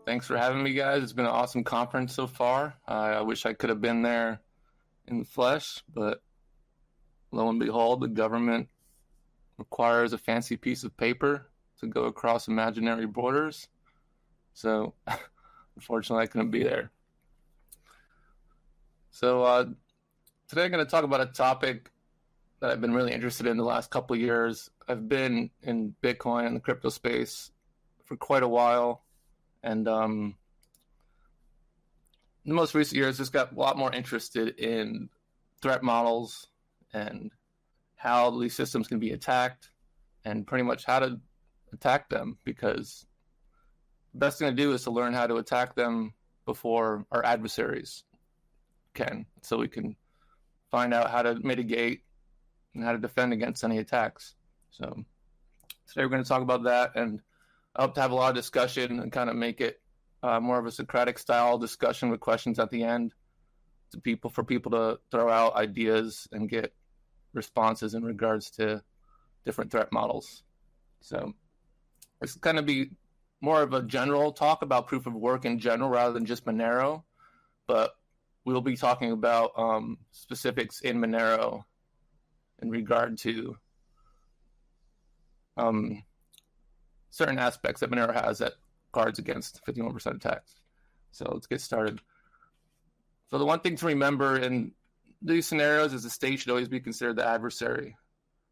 Thanks for having me, guys. It's been an awesome conference so far. I wish I could have been there in the flesh, but lo and behold, the government requires a fancy piece of paper to go across imaginary borders. So, unfortunately, I couldn't be there. So, today I'm going to talk about a topic that I've been really interested in the last couple of years. I've been in Bitcoin and the crypto space for quite a while. And in the most recent years, just got a lot more interested in threat models and how these systems can be attacked and pretty much how to attack them, because the best thing to do is to learn how to attack them before our adversaries can, so we can find out how to mitigate and how to defend against any attacks. So today we're going to talk about that, and I hope to have a lot of discussion and kind of make it more of a Socratic style discussion with questions at the end for people to throw out ideas and get responses in regards to different threat models. So this is going to be more of a general talk about proof of work in general rather than just Monero, but we'll be talking about specifics in Monero in regard to certain aspects that Monero has that guards against 51% attacks. So let's get started. So the one thing to remember in these scenarios is the state should always be considered the adversary.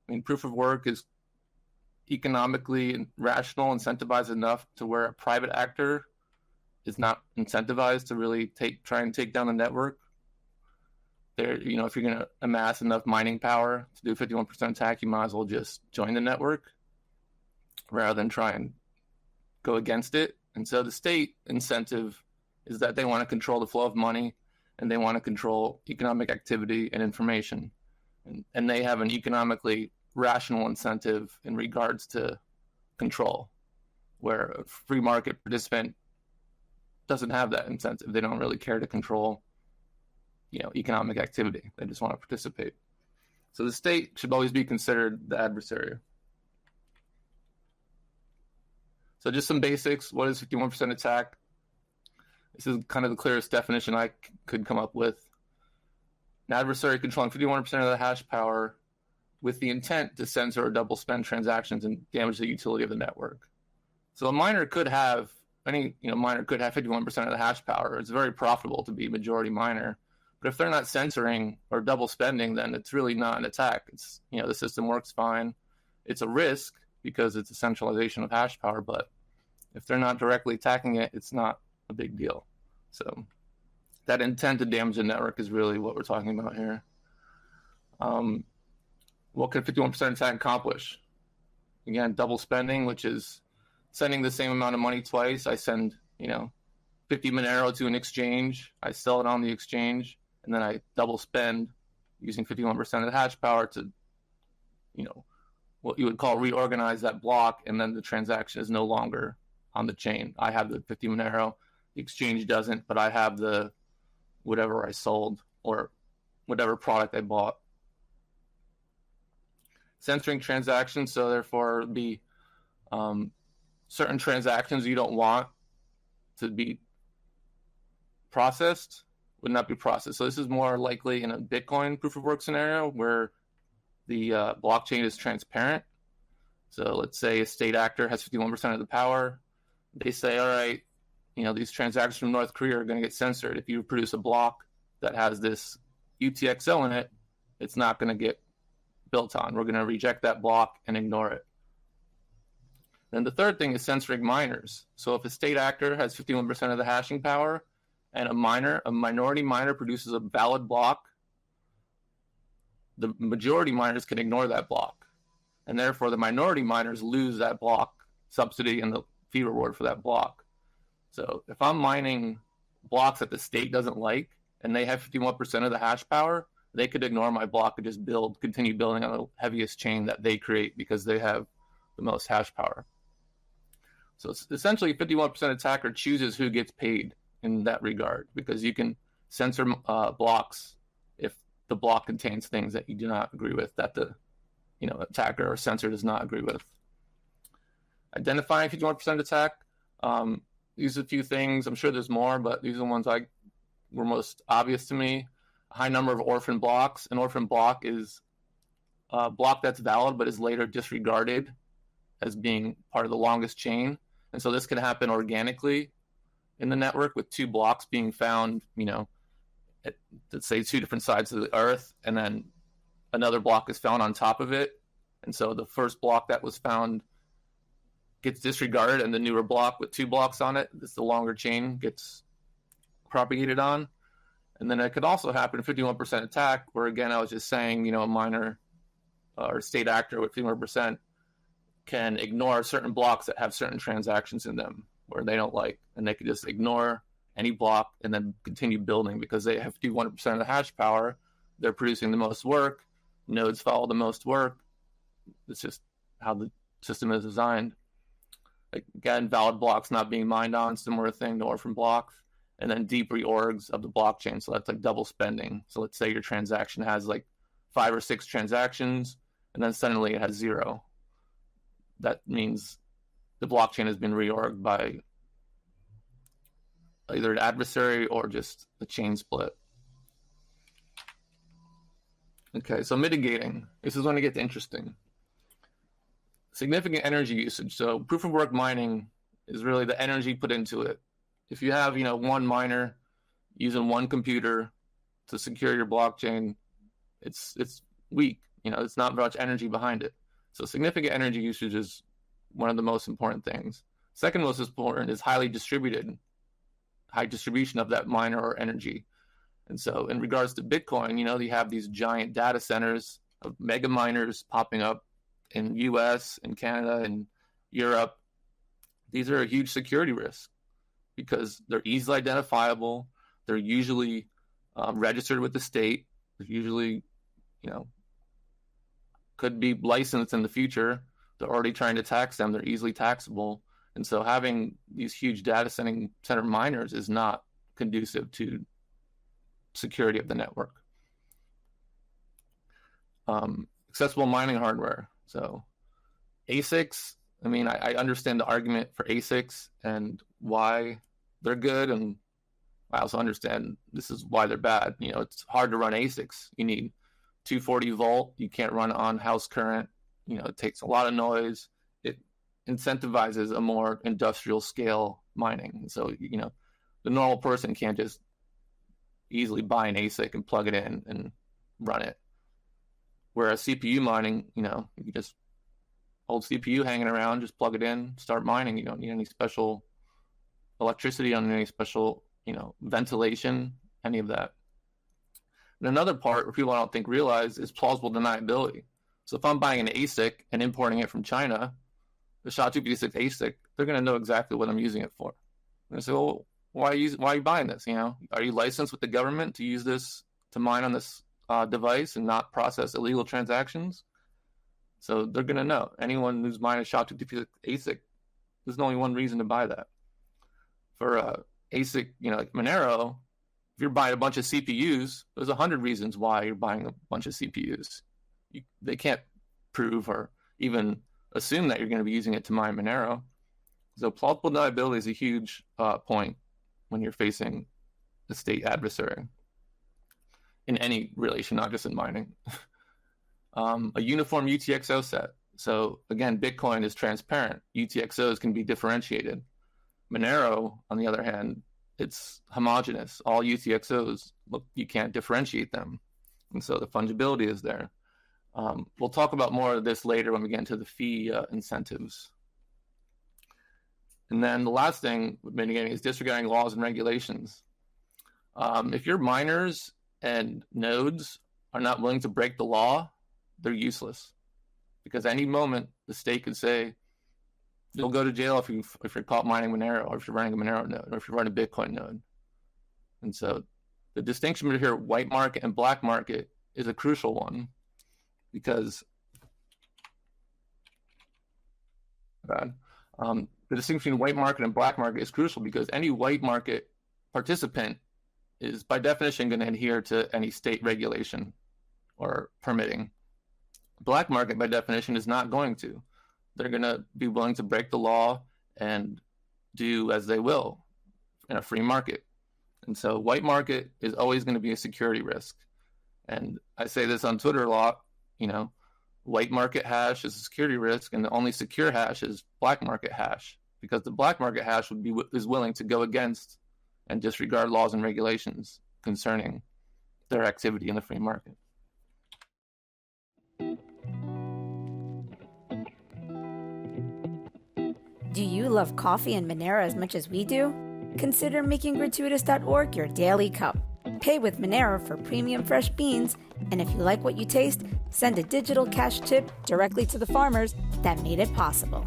I mean, proof of work is economically rational, incentivized enough to where a private actor is not incentivized to really try and take down the network. If you're going to amass enough mining power to do a 51% attack, you might as well just join the network rather than try and go against it. And so the state incentive is that they want to control the flow of money, and they want to control economic activity and information. And they have an economically rational incentive in regards to control, where a free market participant doesn't have that incentive. They don't really care to control, economic activity. They just want to participate. So the state should always be considered the adversary. So just some basics. What is 51% attack? This is kind of the clearest definition I could come up with. An adversary controlling 51% of the hash power with the intent to censor or double spend transactions and damage the utility of the network. So a miner could have, miner could have 51% of the hash power. It's very profitable to be majority miner. But if they're not censoring or double spending, then it's really not an attack. It's, the system works fine. It's a risk because it's a centralization of hash power, but if they're not directly attacking it, it's not a big deal. So that intent to damage the network is really what we're talking about here. What can 51% attack accomplish? Again, double spending, which is sending the same amount of money twice. I send, 50 Monero to an exchange. I sell it on the exchange, and then I double spend using 51% of the hash power to, what you would call reorganize that block, and then the transaction is no longer on the chain. I have the 50 Monero, the exchange doesn't, but I have the whatever I sold or whatever product I bought. Censoring transactions, so therefore it would be certain transactions you don't want to be processed would not be processed. So this is more likely in a Bitcoin proof of work scenario where the blockchain is transparent. So let's say a state actor has 51% of the power. They say, all right, these transactions from North Korea are going to get censored. If you produce a block that has this UTXO in it, it's not going to get built on. We're going to reject that block and ignore it. Then the third thing is censoring miners. So if a state actor has 51% of the hashing power and a minority miner produces a valid block, the majority miners can ignore that block. And therefore the minority miners lose that block subsidy and the fee reward for that block. So if I'm mining blocks that the state doesn't like and they have 51% of the hash power, they could ignore my block and just continue building on the heaviest chain that they create because they have the most hash power. So it's essentially 51% attacker chooses who gets paid in that regard, because you can censor blocks if the block contains things that you do not agree with, that the attacker or censor does not agree with. Identifying 51% attack. these are a few things. I'm sure there's more, but these are the ones I were most obvious to me. A high number of orphan blocks. An orphan block is a block that's valid but is later disregarded as being part of the longest chain. And so this can happen organically in the network with two blocks being found, at, let's say, two different sides of the earth, and then another block is found on top of it. And so the first block that was found gets disregarded, and the newer block with two blocks on it, that's the longer chain, gets propagated on. And then it could also happen 51% attack, where again, I was just saying, a miner or state actor with 51% can ignore certain blocks that have certain transactions in them where they don't like, and they could just ignore any block and then continue building because they have 51% of the hash power. They're producing the most work. Nodes follow the most work. It's just how the system is designed. Like, again, valid blocks not being mined on, similar thing to orphan blocks. And then deep reorgs of the blockchain. So that's like double spending. So let's say your transaction has like 5 or 6 transactions, and then suddenly it has 0. That means the blockchain has been reorged by either an adversary or just a chain split. Okay, so mitigating. This is when it gets interesting. Significant energy usage. So proof of work mining is really the energy put into it. If you have, one miner using one computer to secure your blockchain, it's weak. It's not much energy behind it. So significant energy usage is one of the most important things. Second most important is highly distributed, high distribution of that miner or energy. And so in regards to Bitcoin, you have these giant data centers of mega miners popping up in US and Canada and Europe. These are a huge security risk because they're easily identifiable. They're usually registered with the state. They're usually, could be licensed in the future. They're already trying to tax them. They're easily taxable. And so having these huge data center miners is not conducive to security of the network. Accessible mining hardware. So ASICs, I understand the argument for ASICs and why they're good, and I also understand this is why they're bad. It's hard to run ASICs. You need 240 volt. You can't run on house current. It takes a lot of noise. It incentivizes a more industrial scale mining. And so, the normal person can't just easily buy an ASIC and plug it in and run it. Whereas CPU mining, you just hold CPU hanging around, just plug it in, start mining. You don't need any special electricity, you don't need any special, ventilation, any of that. And another part where people I don't think realize is plausible deniability. So if I'm buying an ASIC and importing it from China, the SHA-256 ASIC, they're going to know exactly what I'm using it for. And I say, well, why are you buying this? Are you licensed with the government to use this, to mine on this device and not process illegal transactions? So they're going to know. Anyone who's mining a SHA-256 ASIC, there's only one reason to buy that. For ASIC, like Monero, if you're buying a bunch of CPUs, there's 100 reasons why you're buying a bunch of CPUs. They can't prove or even assume that you're going to be using it to mine Monero. So plausible deniability is a huge point when you're facing a state adversary in any relation, not just in mining. A uniform UTXO set. So again, Bitcoin is transparent. UTXOs can be differentiated. Monero, on the other hand, it's homogeneous. All UTXOs, you can't differentiate them. And so the fungibility is there. We'll talk about more of this later when we get into the fee incentives. And then the last thing with mitigating is disregarding laws and regulations. If your miners and nodes are not willing to break the law, they're useless. Because any moment, the state could say, you'll go to jail if you're caught mining Monero, or if you're running a Monero node, or if you're running a Bitcoin node. And so the distinction between here, white market and black market, is a crucial one. Because the distinction between white market and black market is crucial because any white market participant is by definition going to adhere to any state regulation or permitting. Black market by definition is not going to. They're going to be willing to break the law and do as they will in a free market. And so white market is always going to be a security risk. And I say this on Twitter a lot, white market hash is a security risk, and the only secure hash is black market hash, because the black market hash is willing to go against and disregard laws and regulations concerning their activity in the free market. Do you love coffee and Monero as much as we do? Consider making gratuitous.org your daily cup. Pay with Monero for premium fresh beans, and if you like what you taste, send a digital cash tip directly to the farmers that made it possible.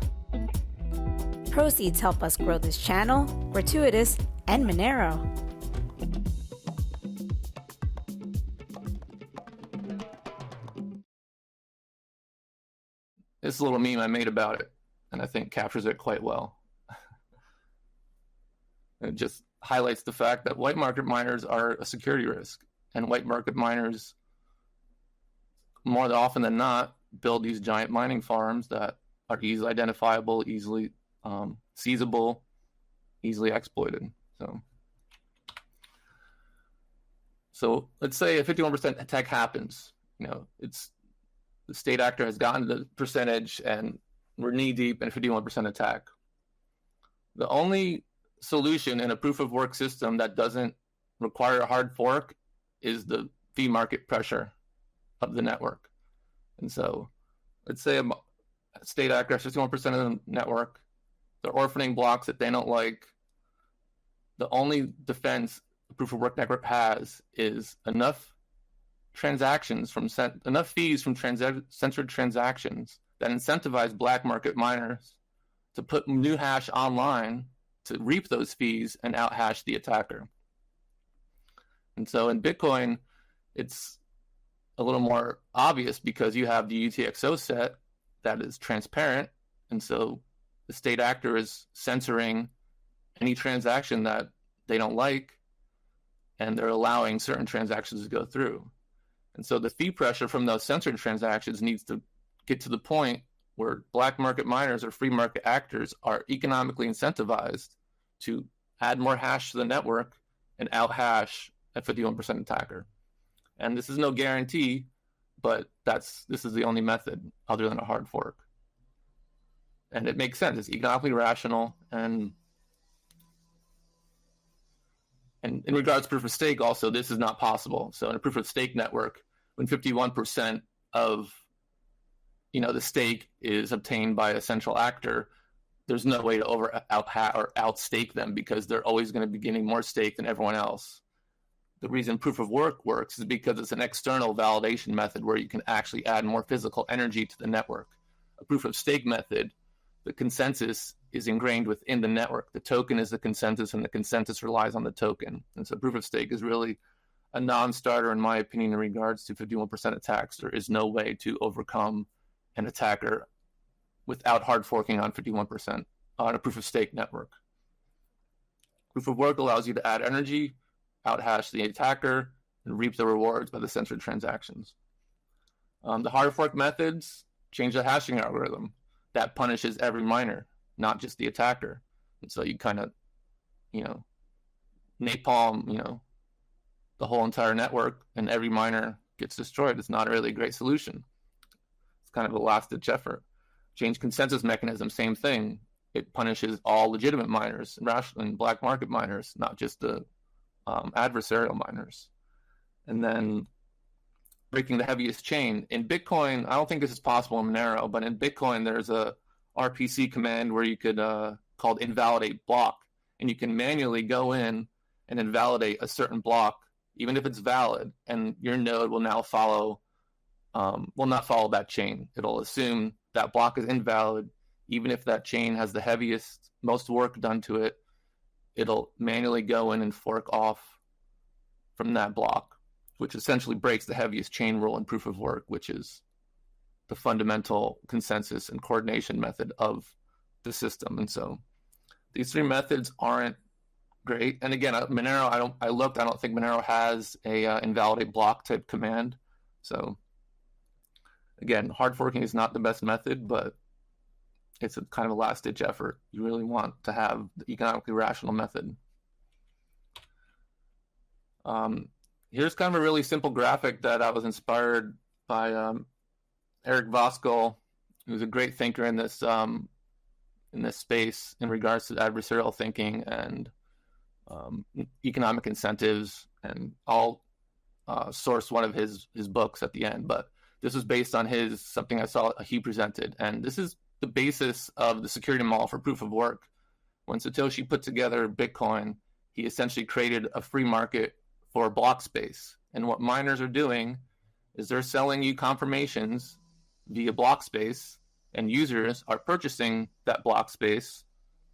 Proceeds help us grow this channel, Gratuitous, and Monero. This little meme I made about it, and I think captures it quite well. It just highlights the fact that white market miners are a security risk, and white market miners, more often than not, build these giant mining farms that are easily identifiable, easily seizable, easily exploited. So let's say a 51% attack happens. It's the state actor has gotten the percentage, and we're knee deep in a 51% attack. The only solution in a proof of work system that doesn't require a hard fork is the fee market pressure of the network. And so let's say a state actor has 51% of the network. They're orphaning blocks that they don't like. The only defense a proof of work network has is enough transactions enough fees from censored transactions that incentivize black market miners to put new hash online to reap those fees and out-hash the attacker. And so in Bitcoin, it's a little more obvious because you have the UTXO set that is transparent, and so the state actor is censoring any transaction that they don't like, and they're allowing certain transactions to go through. And so the fee pressure from those censored transactions needs to get to the point where black market miners or free market actors are economically incentivized to add more hash to the network and out-hash a 51% attacker. And this is no guarantee, but this is the only method other than a hard fork. And it makes sense. It's economically rational. And in regards to proof of stake, also, this is not possible. So in a proof of stake network, when 51% of the stake is obtained by a central actor, there's no way to outstake them because they're always going to be getting more stake than everyone else. The reason proof of work works is because it's an external validation method where you can actually add more physical energy to the network. A proof of stake method, the consensus is ingrained within the network. The token is the consensus, and the consensus relies on the token. And so proof of stake is really a non-starter, in my opinion, in regards to 51% attacks. There is no way to overcome an attacker without hard forking on 51% on a proof of stake network. Proof of work allows you to add energy, out-hash the attacker, and reap the rewards by the censored transactions. The hard fork methods change the hashing algorithm. That punishes every miner, not just the attacker. And so you kind of, napalm, the whole entire network, and every miner gets destroyed. It's not really a great solution. It's kind of a last-ditch effort. Change consensus mechanism, same thing. It punishes all legitimate miners and black market miners, not just the adversarial miners. And then breaking the heaviest chain. In Bitcoin, I don't think this is possible in Monero, but in Bitcoin, there's a RPC command where you could called invalidate block, and you can manually go in and invalidate a certain block, even if it's valid, and your node will now will not follow that chain. It'll assume that block is invalid, even if that chain has the heaviest, most work done to it. It'll manually go in and fork off from that block, which essentially breaks the heaviest chain rule in proof of work, which is the fundamental consensus and coordination method of the system. And so these three methods aren't great. And again, Monero, I don't think Monero has a invalidate block type command. So again, hard forking is not the best method, but it's a kind of a last-ditch effort. You really want to have the economically rational method. Here's kind of a really simple graphic that I was inspired by Eric Voskuil, who's a great thinker in this space in regards to adversarial thinking and economic incentives, and I'll source one of his books at the end. But this was based on something I saw he presented, and this is the basis of the security model for proof of work. When Satoshi put together Bitcoin, he essentially created a free market for block space. And what miners are doing is they're selling you confirmations via block space, and users are purchasing that block space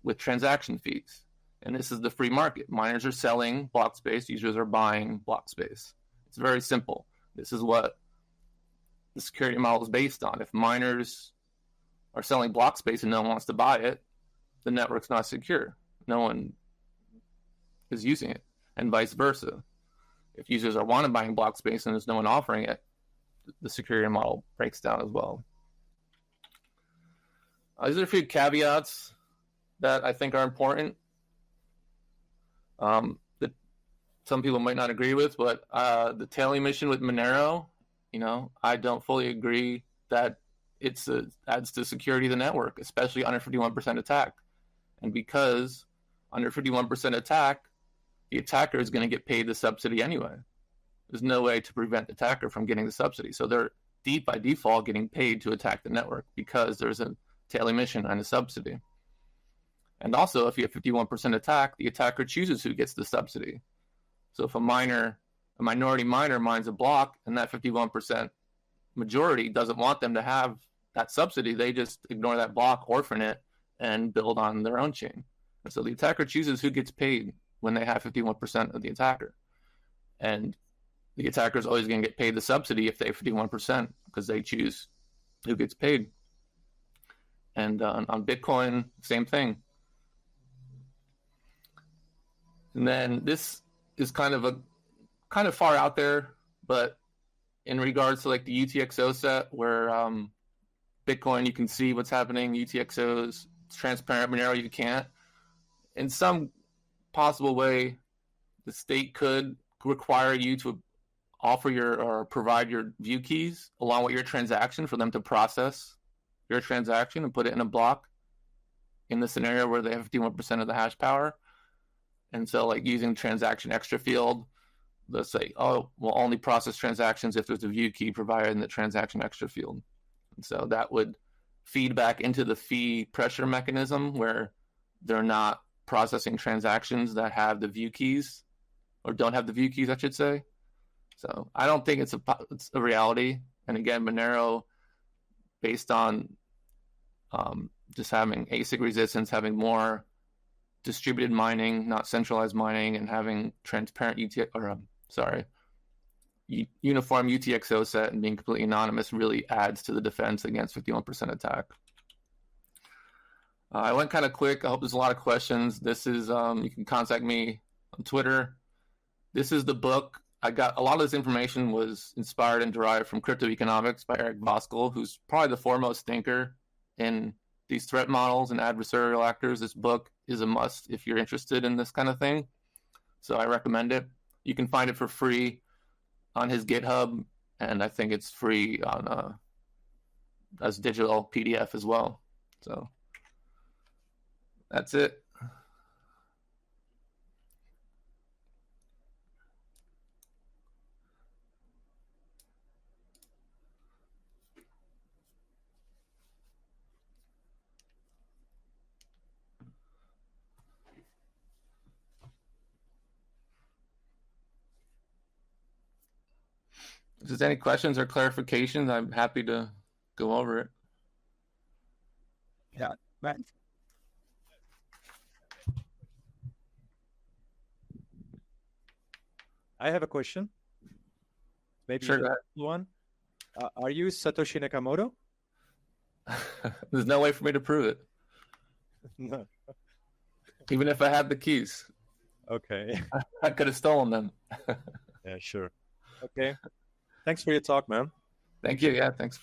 with transaction fees. And this is the free market. Miners are selling block space, users are buying block space. It's very simple. This is what the security model is based on. If miners are selling block space and no one wants to buy it, the network's not secure. No one is using it, and vice versa. If users are wanting buying block space and there's no one offering it, the security model breaks down as well. These are a few caveats that I think are important that some people might not agree with, but the tailing mission with Monero, I don't fully agree that it adds to security of the network, especially under 51% attack. And because under 51% attack, the attacker is going to get paid the subsidy anyway. There's no way to prevent the attacker from getting the subsidy. So they're by default getting paid to attack the network because there's a tailing mission and a subsidy. And also, if you have 51% attack, the attacker chooses who gets the subsidy. So if a minority miner mines a block and that 51% majority doesn't want them to have that subsidy, they just ignore that block, orphan it, and build on their own chain. And so the attacker chooses who gets paid when they have 51% of the attacker. And the attacker is always going to get paid the subsidy if they have 51% because they choose who gets paid. And on Bitcoin, same thing. And then this is kind of far out there, but in regards to like the UTXO set where Bitcoin, you can see what's happening, UTXOs, it's transparent, Monero, you can't. In some possible way, the state could require you to offer or provide your view keys along with your transaction for them to process your transaction and put it in a block in the scenario where they have 51% of the hash power. And so like using transaction extra field, they'll say, oh, we'll only process transactions if there's a view key provided in the transaction extra field. And so that would feed back into the fee pressure mechanism where they're not processing transactions that have the view keys or don't have the view keys, I should say. So I don't think it's a reality. And again, Monero, based on just having ASIC resistance, having more distributed mining, not centralized mining, and having transparent uniform UTXO set and being completely anonymous really adds to the defense against 51% attack. I went kind of quick. I hope there's a lot of questions. This is, you can contact me on Twitter. This is the book. I got a lot of this information was inspired and derived from Crypto Economics by Eric Voskuil, who's probably the foremost thinker in these threat models and adversarial actors. This book is a must if you're interested in this kind of thing. So I recommend it. You can find it for free on his GitHub, and I think it's free on as digital PDF as well. So that's it. If there's any questions or clarifications, I'm happy to go over it. Yeah, Matt. I have a question. Maybe sure, one. Are you Satoshi Nakamoto? There's no way for me to prove it. No. Even if I had the keys. Okay. I could have stolen them. Yeah, sure. Okay. Thanks for your talk, man. Thank you. Yeah, thanks.